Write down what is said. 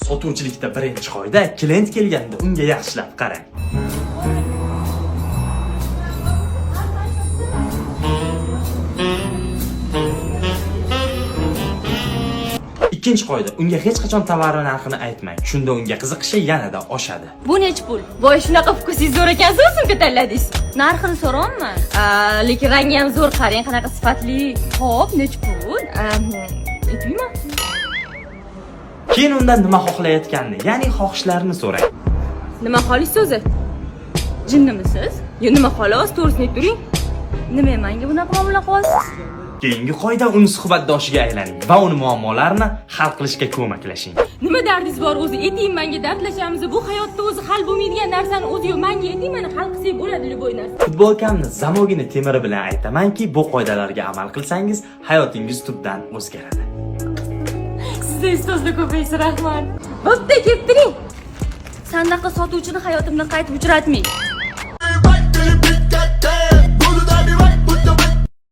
Sotuvchilikda birinchi qoida, klient kelganda unga yaxshilab qarang. Ikkinchi qoida, unga hech qachon tovar narxini aytmang. Shunda unga qiziqishi yanada oshadi. Bu necha pul? Voy, shunaqa vkusingiz zo'r ekansiz, sumka tanladingiz. Narxini so'rayman. Lekin rangi ham zo'r, qarang, qanaqa sifatli. Xo'p, necha pul? Aytmayman. Keyin undan nima xohlayotganini, ya'ni xohishlarini so'rang. Nima xohlaysiz o'zi? Jinnimisiz? Yo, nima xolos, to'g'risini aytib turing. Nima menga bunaqa muomala qilyapsiz? Keyingi qoida, uni suhbatdoshiga aylaning va uni muammolarini hal qilishga ko'maklashing. Nima dardingiz bor o'zi? Ayting menga, dardlashamiz. Bu hayotda o'zi hal bo'lmaydigan narsani o'zi yo'q. Menga ayting, meni hal qilsak bo'ladi любой narsa. Futbolkamni zamogini temiri bilan aytamanki, bu qoidalarga amal qilsangiz, hayotingiz tubdan o'zgaradi. Sizga ustozda ko'paysa rahmat. Bo'pti, kelib turing. Sandaqa sotuvchini hayotimdan qaytib uchratmang.